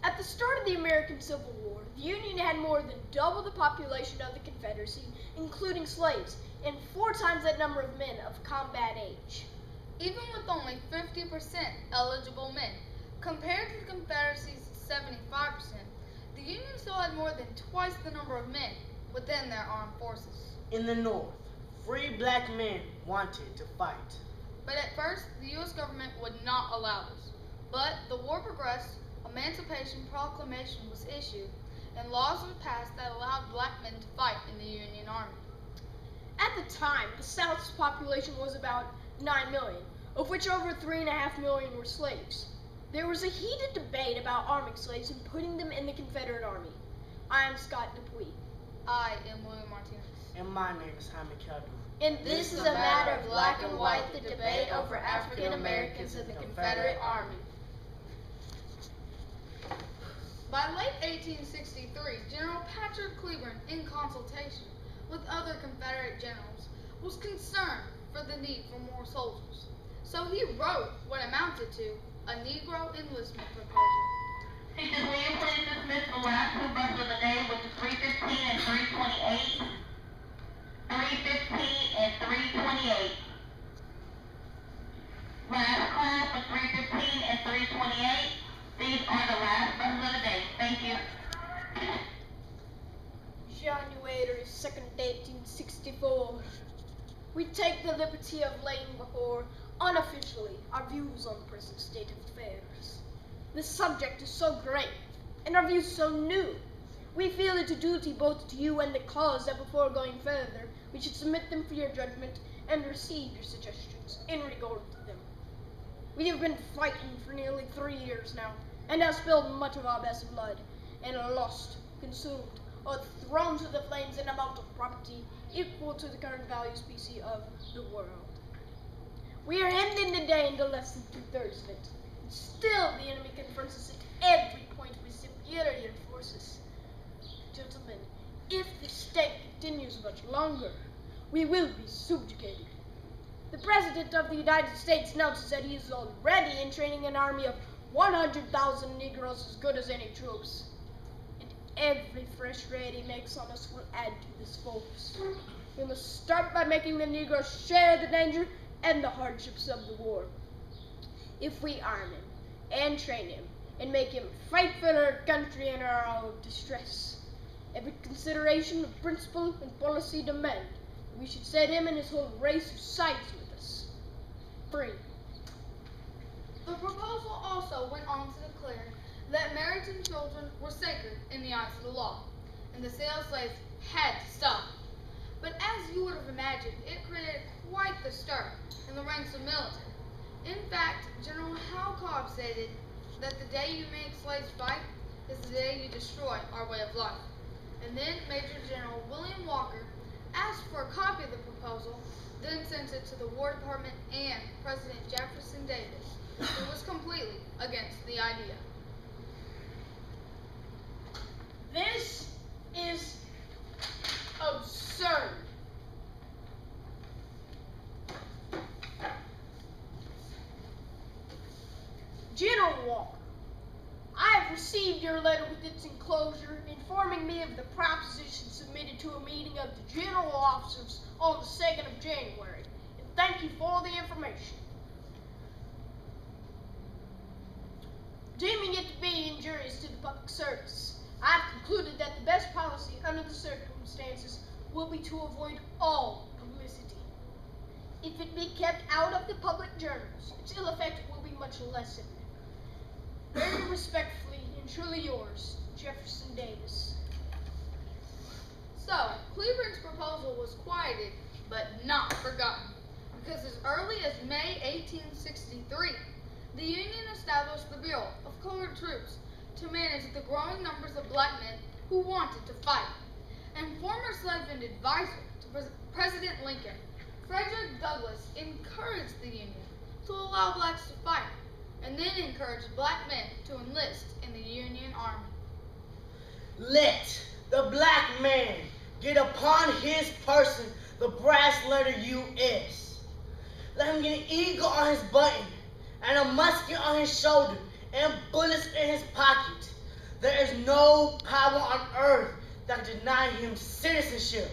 At the start of the American Civil War, the Union had more than double the population of the Confederacy, including slaves, and 4 times that number of men of combat age. Even with only 50% eligible men, compared to the Confederacy's 75%, the Union still had more than twice the number of men within their armed forces. In the North, free black men wanted to fight. But at first, the U.S. government would not allow this. But the war progressed, Emancipation Proclamation was issued, and laws were passed that allowed black men to fight in the Union Army. At the time, the South's population was about 9 million, of which over 3.5 million were slaves. There was a heated debate about arming slaves and putting them in the Confederate Army. I am Scott Dupuy. I am William Martinez. And my name is Jaime Calderon. And this is a matter of black and white, the debate over African Americans in the Confederate Army. By late 1863, General Patrick Cleburne, in consultation with other Confederate generals, was concerned for the need for more soldiers. So he wrote what amounted to a Negro enlistment proposal. Teachers, will you please dismiss the last 2 buses of the day, which is 315 and 328? 315 and 328. Last class for 315 and 328. These are the last buses of the day. Thank you. January 2nd, 1864. We take the liberty of laying before, unofficially, our views on the present state of affairs. The subject is so grave, and our views so new. We feel it a duty both to you and the cause that before going further, we should submit them for your judgment and receive your suggestions in regard to them. We have been fighting for nearly 3 years now, and have spilled much of our best blood, and lost, consumed, or thrown to the flames an amount of property equal to the current value specie of the world. We are hemmed in today into less than 2/3 of it. Still, the enemy confronts us at every point with superior forces. Gentlemen, if this state continues much longer, we will be subjugated. The President of the United States announces that he is already in training an army of 100,000 Negroes as good as any troops. And every fresh raid he makes on us will add to this force. We must start by making the Negroes share the danger and the hardships of the war. If we arm him and train him and make him fight for our country in our hour of distress, every consideration of principle and policy demand that we should set him and his whole race who sides with us free. The proposal also went on to declare that marriage and children were sacred in the eyes of the law, and the sale of slaves had to stop. But as you would have imagined, it created quite the stir in the ranks of military. In fact, General Hal Cobb stated that the day you make slaves fight is the day you destroy our way of life. And then Major General William Walker asked for a copy of the proposal, then sent it to the War Department and President Jefferson Davis, who was completely against the idea. This is absurd. General Walker, I have received your letter with its enclosure informing me of the proposition submitted to a meeting of the general officers on the 2nd of January, and thank you for the information. Deeming it to be injurious to the public service, I have concluded that the best policy under the circumstances will be to avoid all publicity. If it be kept out of the public journals, its ill effect will be much lessened. Very respectfully and truly yours, Jefferson Davis. So, Cleburne's proposal was quieted, but not forgotten, because as early as May 1863, the Union established the Bureau of Colored Troops to manage the growing numbers of black men who wanted to fight. And former slave and advisor to President Lincoln, Frederick Douglass, encouraged the Union to allow blacks to fight, and then encouraged black men to enlist in the Union Army. Let the black man get upon his person the brass letter U.S. Let him get an eagle on his button and a musket on his shoulder and bullets in his pocket. no power on earth that can deny him citizenship.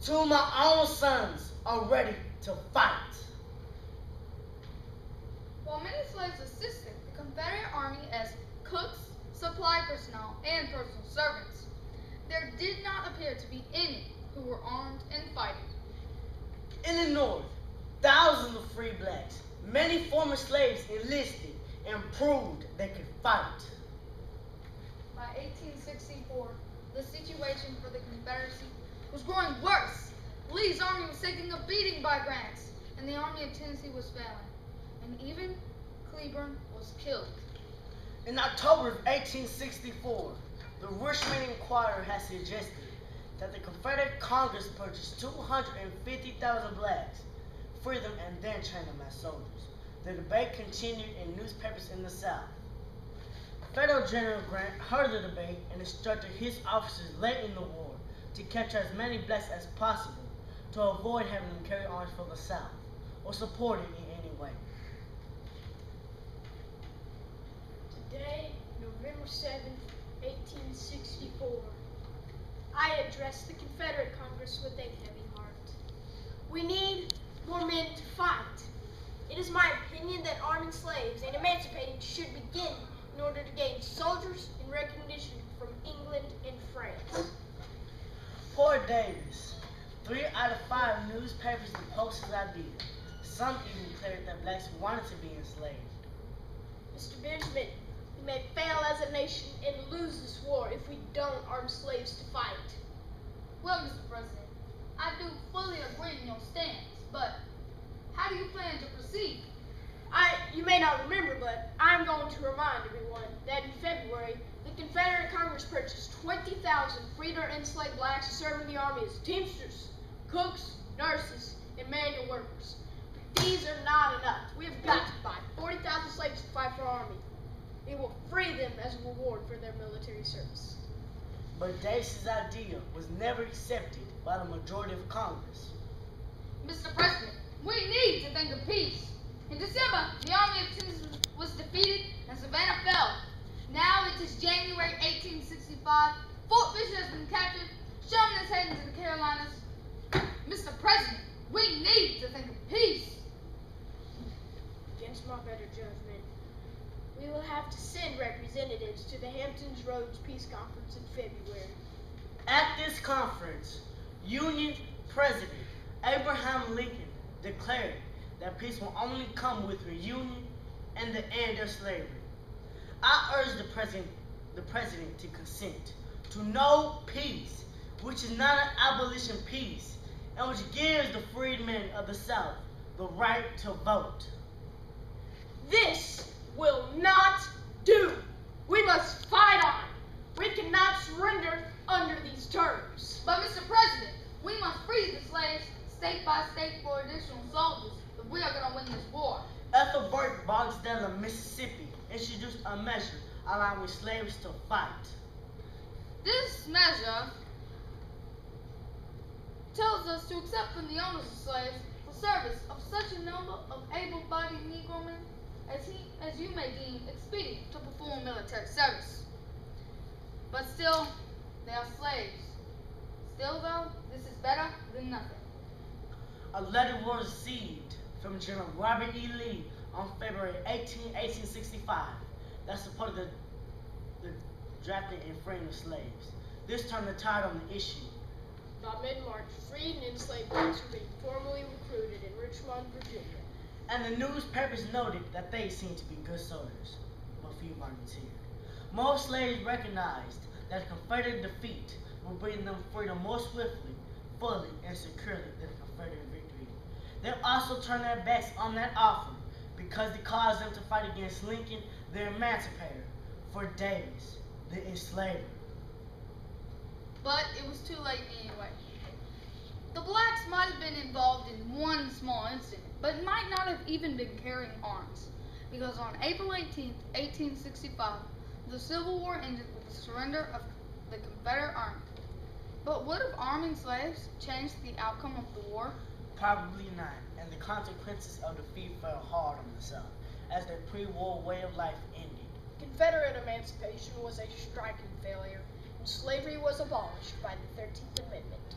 Two of my own sons are ready to fight. While many slaves assisted the Confederate Army as cooks, supply personnel, and personal servants, there did not appear to be any who were armed and fighting. In the North, thousands of free blacks, many former slaves enlisted and proved they could fight. By 1864, the situation for the Confederacy was growing worse. Lee's army was taking a beating by Grant's, and the Army of Tennessee was failing. And even Cleburne was killed. In October of 1864, the Richmond Enquirer has suggested that the Confederate Congress purchase 250,000 blacks, free them, and then train them as soldiers. The debate continued in newspapers in the South. Federal General Grant heard the debate and instructed his officers late in the war to capture as many blacks as possible to avoid having them carry arms for the South or support it in any way. Today, November 7th, 1864, I address the Confederate Congress with a heavy heart. We need more men to fight. It is my opinion that arming slaves and emancipating should begin in order to gain soldiers and recognition from England and France. Poor Davis. 3 out of 5 newspapers opposed his idea. Some even declared that blacks wanted to be enslaved. Mr. Benjamin, we may fail as a nation and lose this war if we don't arm slaves to fight. Well, Mr. President, I do fully agree in your stance, but how do you plan to proceed? You may not remember, but I'm going to remind everyone that in February, the Confederate Congress purchased 20,000 freed or enslaved blacks to serve in the Army as teamsters, cooks, nurses, and manual workers. But these are not enough. We have got to buy 40,000 slaves to fight for our Army. It will free them as a reward for their military service. But Davis's idea was never accepted by the majority of Congress. Mr. President, we need to think of peace. In December, the Army of Tennessee was defeated and Savannah fell. Now it is January 1865. Fort Fisher has been captured. Sherman is heading to the Carolinas. Mr. President, we need to think of peace. Against my better judgment, we will have to send representatives to the Hamptons Roads Peace Conference in February. At this conference, Union President Abraham Lincoln declared that peace will only come with reunion and the end of slavery. I urge the president to consent to no peace, which is not an abolition peace, and which gives the freedmen of the South the right to vote. This will not do. We must fight on. We cannot surrender under these terms. But Mr. President, we must free the slaves state by state for additional soldiers if we are going to win this war. Ethelbert Barksdale of Mississippi introduced a measure allowing slaves to fight. This measure tells us to accept from the owners of slaves the service of such a number of able-bodied Negro men as you may deem expedient to perform military service. But still, they are slaves. Still, though, this is better than nothing. A letter was received from General Robert E. Lee on February 18, 1865 that supported the drafting and freeing of slaves. This turned the tide on the issue. By mid-March, freed and enslaved blacks were being formally recruited in Richmond, Virginia. And the newspapers noted that they seemed to be good soldiers, but few volunteered. Most slaves recognized that Confederate defeat would bring them freedom more swiftly, fully, and securely than Confederate victory. They also turned their backs on that offer because it caused them to fight against Lincoln, the emancipator, for Davis, the enslaver. But it was too late anyway. The blacks might have been involved in one small incident, but might not have even been carrying arms, because on April 18, 1865, the Civil War ended with the surrender of the Confederate Army. But would have arming slaves changed the outcome of the war? Probably not, and the consequences of defeat fell hard on the South as their pre-war way of life ended. Confederate emancipation was a striking failure, and slavery was abolished by the 13th Amendment.